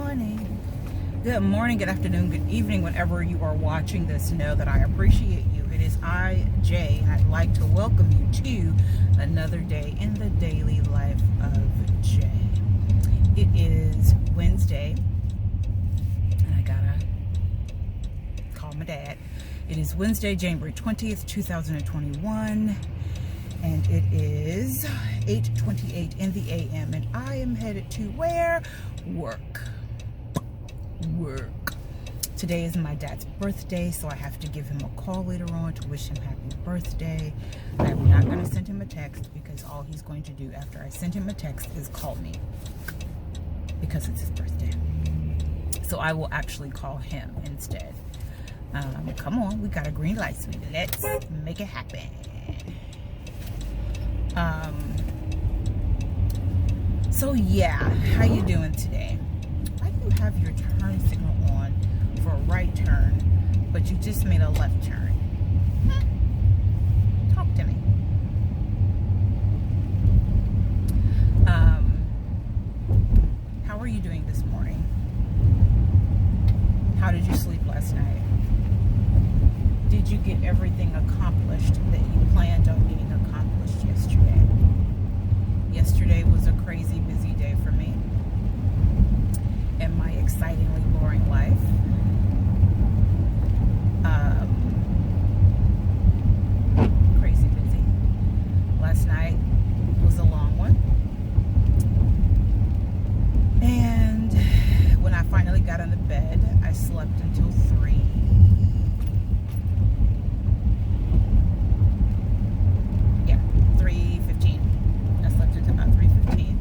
morning. Good morning, good afternoon, good evening, whenever you are watching this. Know that I appreciate you. It is I, Jay, and I'd like to welcome you to another day in the daily life of Jay. It is Wednesday, and I gotta call my dad. It is Wednesday, January 20th, 2021. And it is 8:28 in the a.m. and I am headed to where? Work. Today is my dad's birthday, so I have to give him a call later on to wish him happy birthday. I'm not going to send him a text because all he's going to do after I send him a text is call me because it's his birthday. So I will actually call him instead. Come on, we got a green light, sweetie. Let's make it happen. So yeah, how you doing today? Why do you have your turn signal on for a right turn, but you just made a left turn? Talk to me. How are you doing this morning? How did you sleep last night? Did you get everything accomplished that you planned on getting accomplished yesterday? Yesterday was a crazy busy day for me in my excitingly boring life. Crazy busy. Last night was a long one. And when I finally got into bed, I slept until 3. Yeah, 3:15. I slept until about 3:15.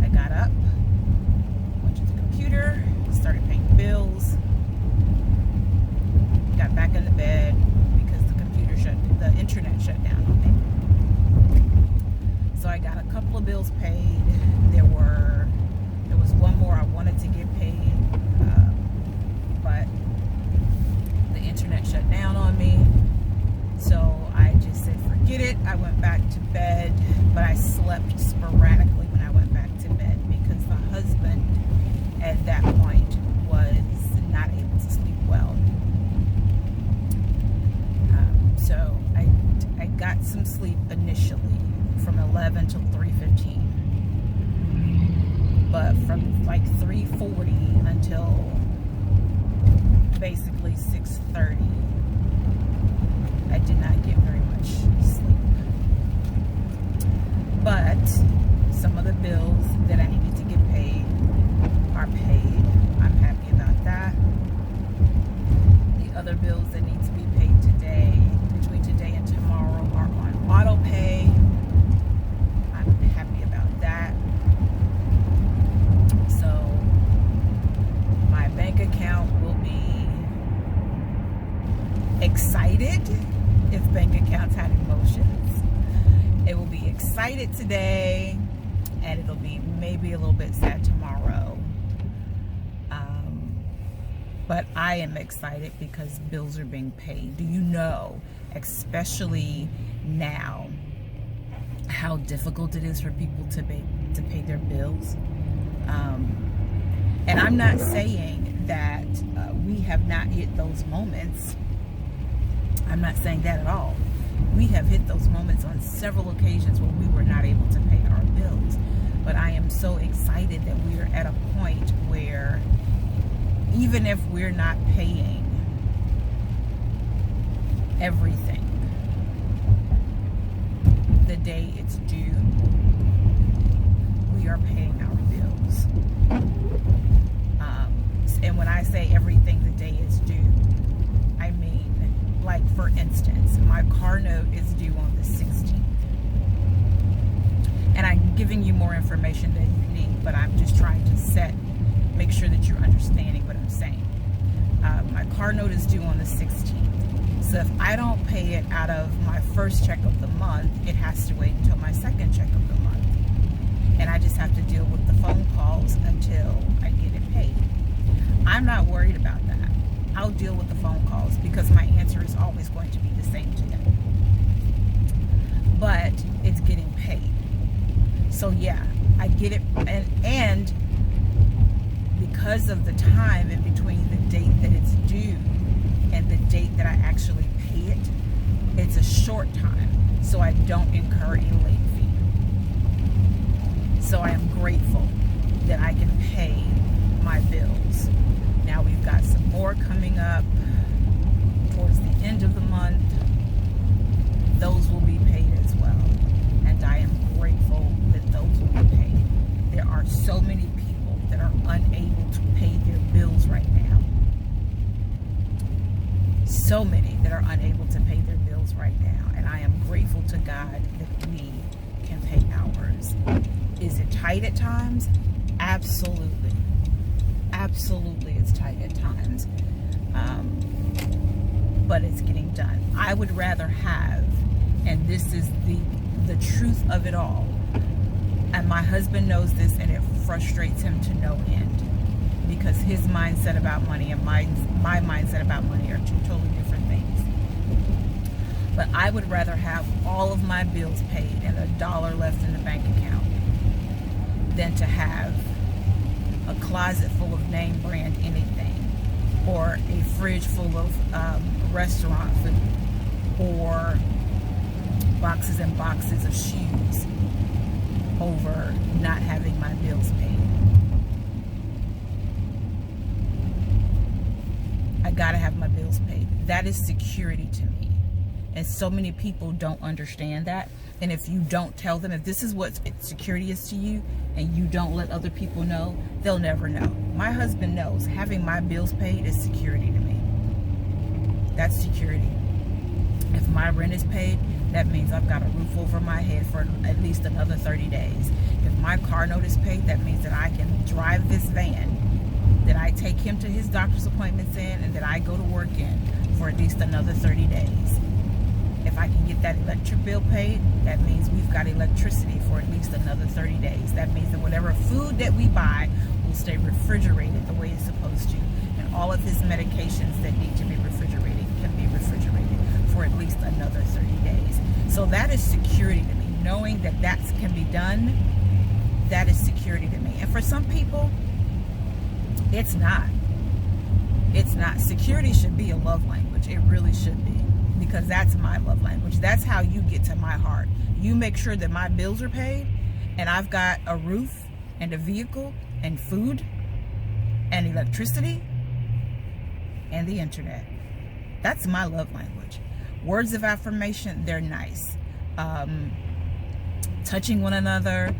I got up, went to the computer, started paying bills, got back in the bed because the internet shut down on me. So I got a couple of bills paid. There was one more I wanted to get paid, but the internet shut down on me. So I just said, forget it. I went back to bed, but I slept sporadically when I went back to bed because the husband at that point was not able to sleep well. So I got some sleep initially from 11 till 3:15. But from like 3:40 until basically 6:30, I did not get very much sleep. But some of the bills that I needed to get paid are paid. I'm happy about that. The other bills that need to be paid today, between today and tomorrow, are on auto pay. I'm happy about that. So my bank account will be excited if bank accounts had emotions. It will be excited today, and it'll be maybe a little bit sad tomorrow. But I am excited because bills are being paid. Do you know, especially now, how difficult it is for people to pay their bills? And I'm not saying that we have not hit those moments. I'm not saying that at all. We have hit those moments on several occasions when we were not able to pay our bills. But I am so excited that we are at a point where even if we're not paying everything the day it's due, we are paying our bills. And when I say everything the day is due, I mean, like for instance, my car note is due on the 16th. And I'm giving you more information than you need, but I'm just trying to make sure that you're understanding what I'm saying. My car note is due on the 16th. So if I don't pay it out of my first check of the month, it has to wait until my second check of the month. And I just have to deal with the phone calls until I get it paid. I'm not worried about that. I'll deal with the phone calls because my answer is always going to be the same to them. But it's getting paid. So yeah, I get it. And because of the time in between the date that it's due and the date that I actually pay it, it's a short time, so I don't incur a late fee. So I am grateful that I can pay my bills. Now we've got some more coming up towards the end of the month. Those will be paid as well, and I am grateful that those will be paid. There are so many people that are unable to pay their bills right now. So many that are unable to pay their bills right now, and I am grateful to God that we can pay ours. Is it tight at times? Absolutely. Absolutely, it's tight at times. But it's getting done. I would rather have, and this is the truth of it all, and my husband knows this, and it frustrates him to no end, because his mindset about money and my mindset about money are two totally different things. But I would rather have all of my bills paid and $1 left in the bank account than to have a closet full of name brand anything, or a fridge full of restaurant food, or boxes and boxes of shoes, over not having my bills paid. I gotta have my bills paid. That is security to me. And so many people don't understand that. And if you don't tell them, if this is what security is to you, and you don't let other people know, they'll never know. My husband knows having my bills paid is security to me. That's security. If my rent is paid, that means I've got a roof over my head for at least another 30 days. If my car note is paid, that means that I can drive this van, that I take him to his doctor's appointments in, and that I go to work in for at least another 30 days. If I can get that electric bill paid, that means we've got electricity for at least another 30 days. That means that whatever food that we buy will stay refrigerated the way it's supposed to. And all of his medications that need to be refrigerated can be refrigerated for at least another 30 days. So that is security to me. Knowing that that can be done, that is security to me. And for some people, it's not. It's not. Security should be a love language. It really should be. Because that's my love language. That's how you get to my heart. You make sure that my bills are paid, and I've got a roof and a vehicle and food and electricity and the internet. That's my love language. Words of affirmation, they're nice. Touching one another,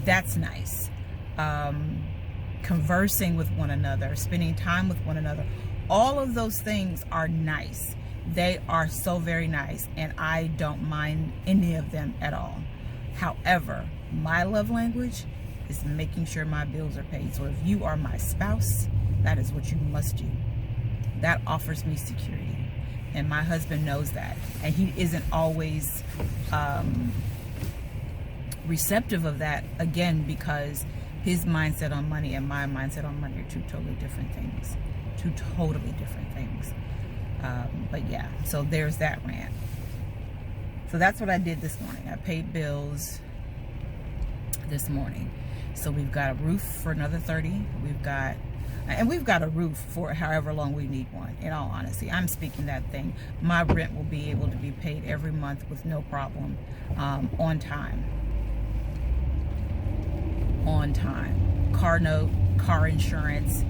that's nice. Conversing with one another, spending time with one another, all of those things are nice. They are so very nice, and I don't mind any of them at all. However, my love language is making sure my bills are paid. So if you are my spouse, that is what you must do. That offers me security, and my husband knows that, and he isn't always receptive of that, again, because his mindset on money and my mindset on money are two totally different things. Two totally different things. But yeah, so there's that rant. So that's what I did this morning. I paid bills this morning. So we've got a roof for another 30. We've got a roof for however long we need one. In all honesty, I'm speaking that thing. My rent will be able to be paid every month with no problem, on time. On time. Car note, car insurance,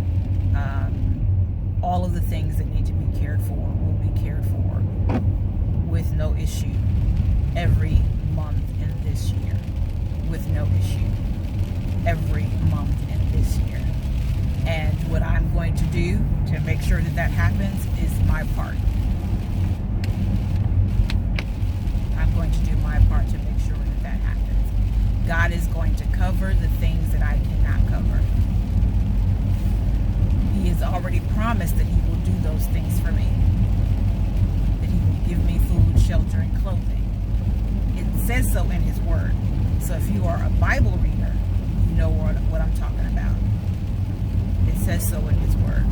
all of the things that need to be cared for will be cared for with no issue every month in this year. With no issue every month in this year. And what I'm going to do to make sure that that happens is my part. I'm going to do my part to make sure that that happens. God is going to cover the things that I cannot cover. He has already promised that he will do those things for me. That he will give me food, shelter, and clothing. It says so in his word. So if you are a Bible reader, you know what I'm talking about. It says so in his word.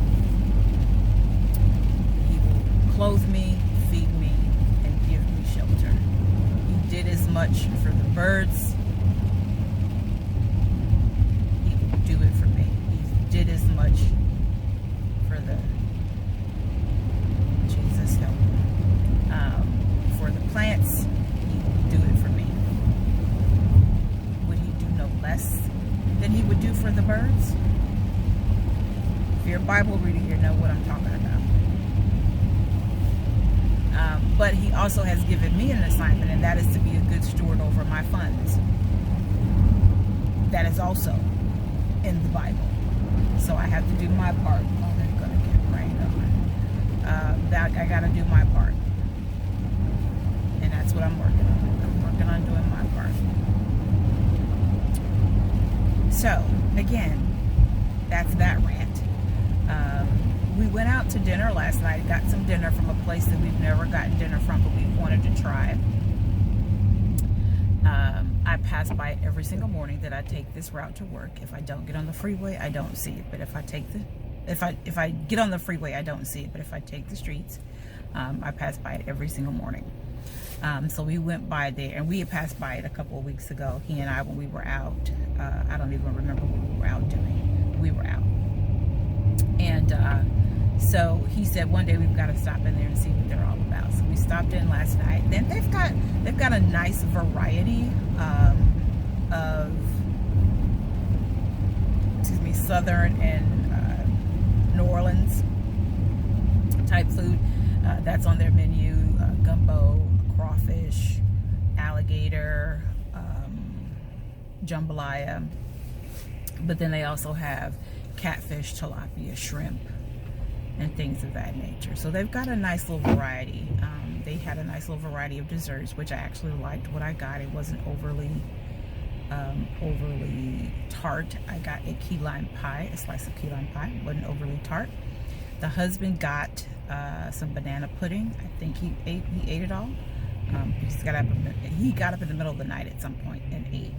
He will clothe me, feed me, and give me shelter. He did as much for the birds. He will do it for me. He's Bible reader here know what I'm talking about. But he also has given me an assignment, and that is to be a good steward over my funds. That is also in the Bible. So I have to do my part. Oh, they're going to get rained on. I got to do my part. And that's what I'm working on. I'm working on doing my part. So, again, that's that rant. We went out to dinner last night, got some dinner from a place that we've never gotten dinner from, but we wanted to try. I pass by it every single morning that I take this route to work. If I don't get on the freeway, I don't see it. But if I get on the freeway, I don't see it. But if I take the streets, I pass by it every single morning. So we went by there, and we had passed by it a couple of weeks ago. He and I, when we were out, I don't even remember what we were out doing. We were out, and so he said one day we've got to stop in there and see what they're all about. So we stopped in last night. Then they've got a nice variety of Southern and New Orleans type food that's on their menu. Gumbo, crawfish, alligator, jambalaya. But then they also have catfish, tilapia, shrimp, and things of that nature. So they've got a nice little variety. They had a nice little variety of desserts, which I actually liked what I got. It wasn't overly tart. I got a key lime pie, a slice of key lime pie. It wasn't overly tart. The husband got some banana pudding. I think he ate it all. He got up in the middle of the night at some point and ate.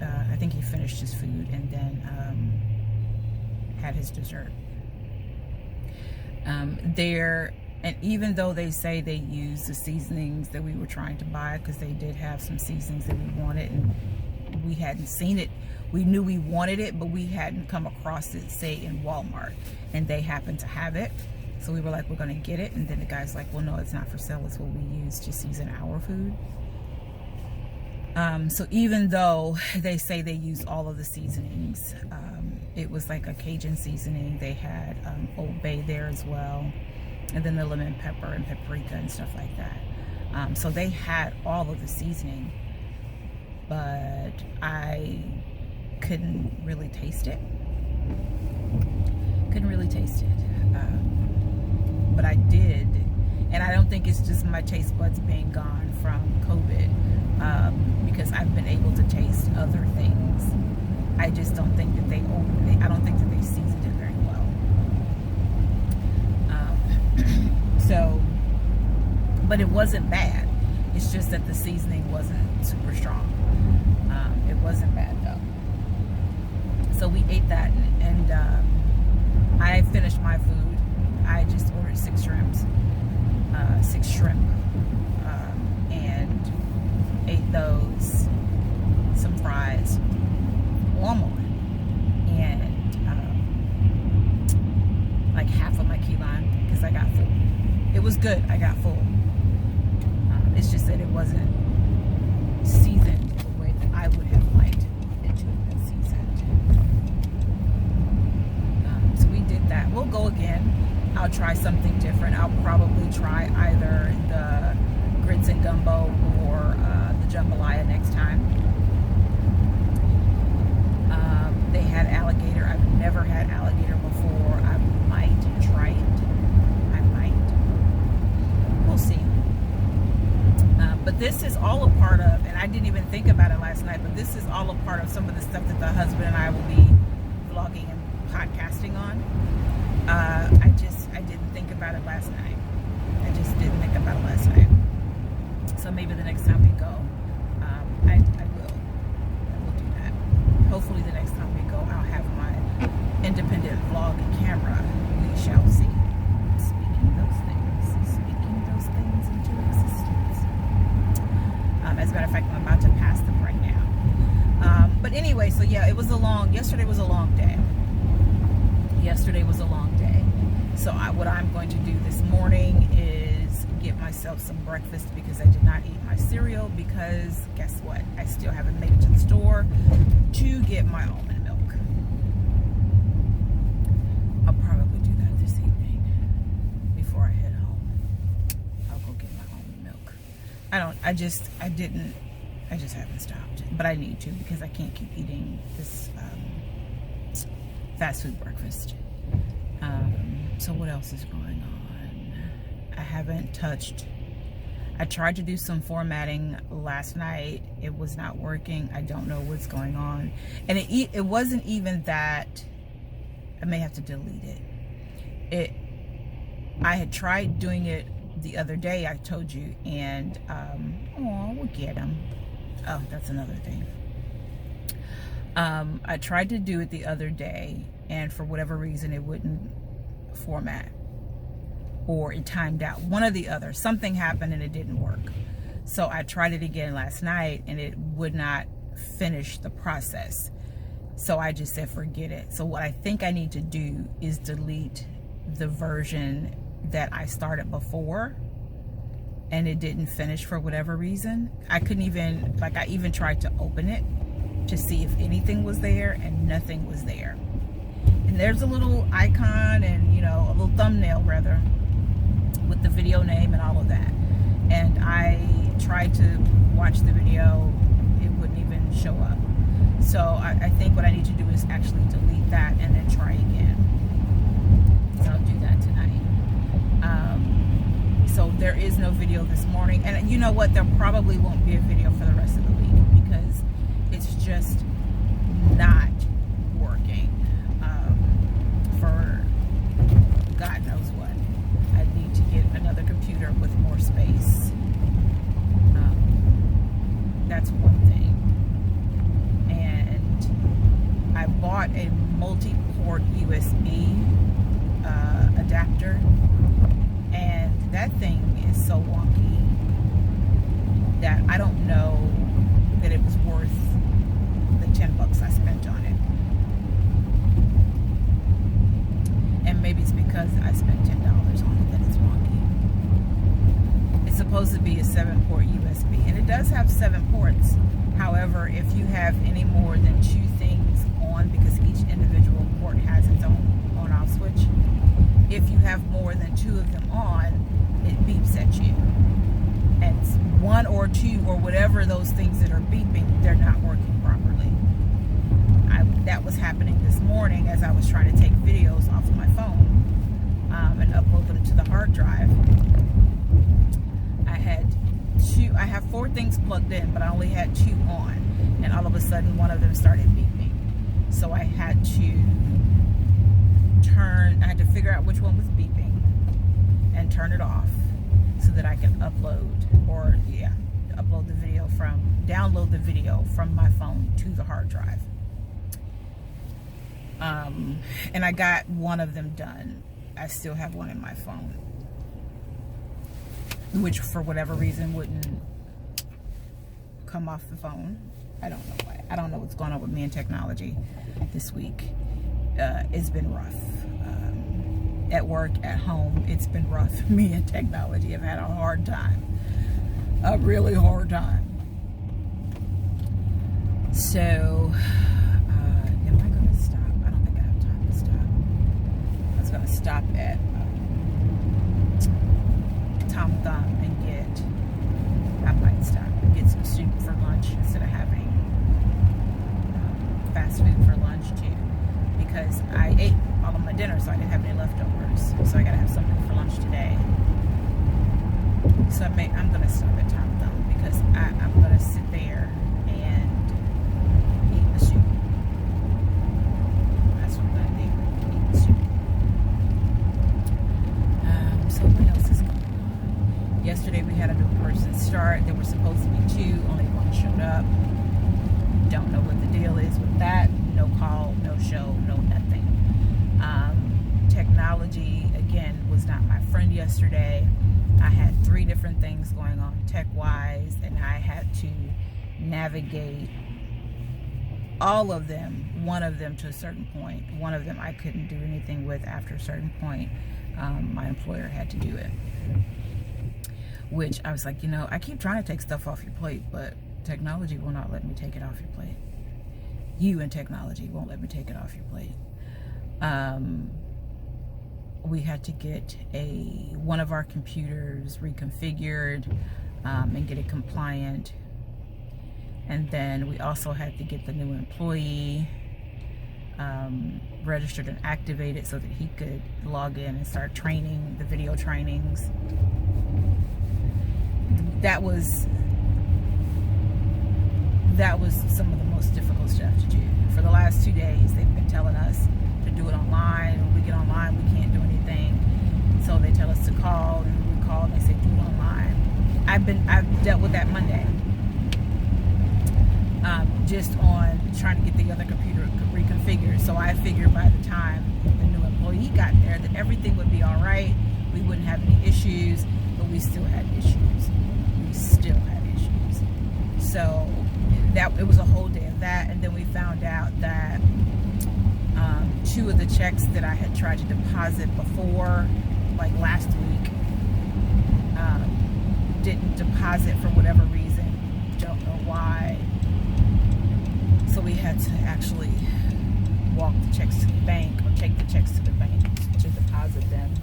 I think he finished his food and then had his dessert. And even though they say they use the seasonings that we were trying to buy, because they did have some seasonings that we wanted and we hadn't seen it. We knew we wanted it, but we hadn't come across it, say, in Walmart, and they happened to have it. So we were like, we're going to get it. And then the guy's like, well, no, it's not for sale. It's what we use to season our food. So even though they say they use all of the seasonings, it was like a Cajun seasoning. They had Old Bay there as well. And then the lemon pepper and paprika and stuff like that. So they had all of the seasoning, but I couldn't really taste it. But I did, and I don't think it's just my taste buds being gone from COVID, because I've been able to taste other things. I just don't think that I don't think that they seasoned it very well. So, but it wasn't bad. It's just that the seasoning wasn't super strong. It wasn't bad though. So we ate that, and I finished my food. I just ordered 6 shrimp, and ate those, some fries, warm and like half of my key lime, because I got full. It was good. I got full. It's just that it wasn't seasoned the way that I would have liked it to have been seasoned. So we did that. We'll go again. I'll try something different. I'll probably try either the grits and gumbo or the jambalaya next time. They had alligator. I've never had alligator before. I might try it. I might. We'll see. But this is all a part of, and I didn't even think about it last night, but this is all a part of some of the stuff that the husband and I will be vlogging and podcasting on. I didn't think about it last night. So maybe the next time we go, I will do that. Hopefully the next time we go, I'll have my independent vlog camera. We shall see. Speaking those things into existence. As a matter of fact, I'm about to pass them right now. But anyway, so yeah, yesterday was a long day. So what I'm going to do this morning is get myself some breakfast, because I did not eat my cereal, because guess what? I still haven't made it to the store to get my almond milk. I'll I just haven't stopped, but I need to, because I can't keep eating this fast food breakfast. So what else is going on? I haven't touched. I tried to do some formatting last night. It was not working. I don't know what's going on. And it wasn't even that. I may have to delete it. I had tried doing it the other day, I told you, and we'll get them. Oh, that's another thing. I tried to do it the other day, and for whatever reason it wouldn't format, or it timed out. One or the other. Something happened and it didn't work. So I tried it again last night and it would not finish the process. So I just said forget it. So what I think I need to do is delete the version that I started before and it didn't finish for whatever reason. I couldn't even, like, I even tried to open it to see if anything was there, and nothing was there. And there's a little icon and, you know, a little thumbnail rather, with the video name and all of that. And I tried to watch the video, it wouldn't even show up. So I think what I need to do is actually delete that and then try again. So I'll do that tonight. So there is no video this morning, and you know what, there probably won't be a video for the rest of the week, because it's just not working for God knows what. I need to get another computer with more space. That's one thing. And I bought a multi-port USB adapter, and that thing is so wonky that I don't know that it was worth the $10 I spent on it. And maybe it's because I spent $10 on it that it's wonky. It's supposed to be a 7-port USB, and it does have 7 ports. However, if you have any more than 2 things on, because each individual port has its own on-off switch, if you have more than 2 of them on, it beeps at you. And 1 or 2 or whatever those things that are beeping, they're not working properly. That was happening this morning as I was trying to take videos off of my phone and upload them to the hard drive. I have 4 things plugged in, but I only had 2 on, and all of a sudden one of them started beeping. So I had to figure out which one was beeping and turn it off so that I can download the video from my phone to the hard drive. And I got one of them done. I still have one in my phone, which for whatever reason wouldn't come off the phone. I don't know why. I don't know what's going on with me and technology this week. It's been rough. At work, at home, it's been rough. Me and technology have had a hard time. A really hard time. So, am I going to stop? I don't think I have time to stop. I was going to stop at Tom Thumb and I might stop and get some soup for lunch instead of having fast food for lunch too, because I ate all of my dinner, so I didn't have any leftovers, so I gotta have something for lunch today. So I'm gonna stop at Tom Thumb, because I'm gonna sit there and eat the soup. That's what I'm gonna do, eat the soup. So what else is going on? Yesterday we had a new person start. There were supposed to be 2, only 1 showed up. Don't know what the deal is with that. No call, no show, no nothing. Technology, again, was not my friend yesterday. I had 3 different things going on tech-wise, and I had to navigate all of them, one of them to a certain point. One of them I couldn't do anything with after a certain point. My employer had to do it. Which I was like, I keep trying to take stuff off your plate, but technology will not let me take it off your plate. You and technology won't let me take it off your plate. We had to get one of our computers reconfigured. and get it compliant. And then we also had to get the new employee registered and activated so that he could log in and start training, the video trainings. That was some of the most difficult stuff to do. For the last 2 days, they've been telling us to do it online. When we get online, we can't do anything. So they tell us to call, and we call, and they say do it online. I've dealt with that Monday. Just on trying to get the other computer reconfigured. So I figured by the time the new employee got there that everything would be all right. We wouldn't have any issues, but we still had issues. So it was a whole day of that. And then we found out that 2 of the checks that I had tried to deposit before, like last week, didn't deposit for whatever reason. Don't know why. So we had to actually walk the checks to the bank, or take the checks to the bank to deposit them.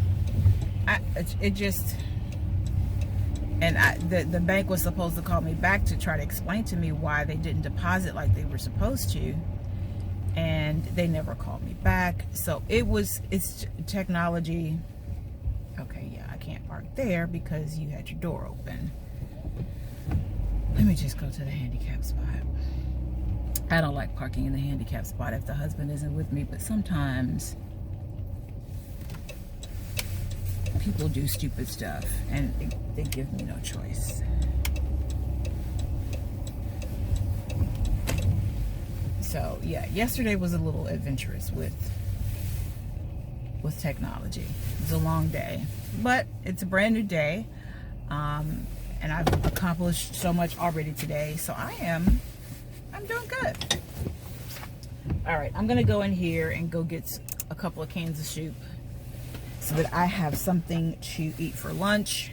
The bank was supposed to call me back to try to explain to me why they didn't deposit like they were supposed to, and they never called me back. So it's technology. Okay, yeah, I can't park there because you had your door open. Let me just go to the handicap spot. I don't like parking in the handicap spot if the husband isn't with me, but sometimes people do stupid stuff and they give me no choice. So yeah, yesterday was a little adventurous with technology. It was a long day, but it's a brand new day, and I've accomplished so much already today, so I'm doing good. All right, I'm gonna go in here and go get a couple of cans of soup so that I have something to eat for lunch.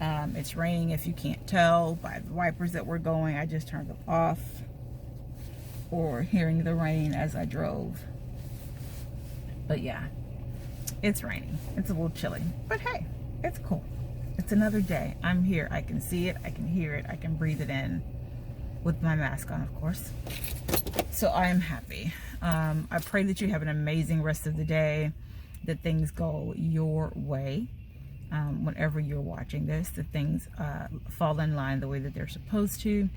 It's raining, if you can't tell by the wipers that were going. I just turned them off, or hearing the rain as I drove. But yeah, it's raining. It's a little chilly, but hey, it's cool. It's another day. I'm here. I can see it. I can hear it. I can breathe it in with my mask on, of course. So I am happy. I pray that you have an amazing rest of the day, that things go your way. Whenever you're watching this, that things fall in line the way that they're supposed to,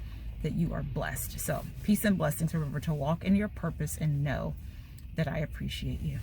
that you are blessed. So peace and blessings. Remember to walk in your purpose and know that I appreciate you.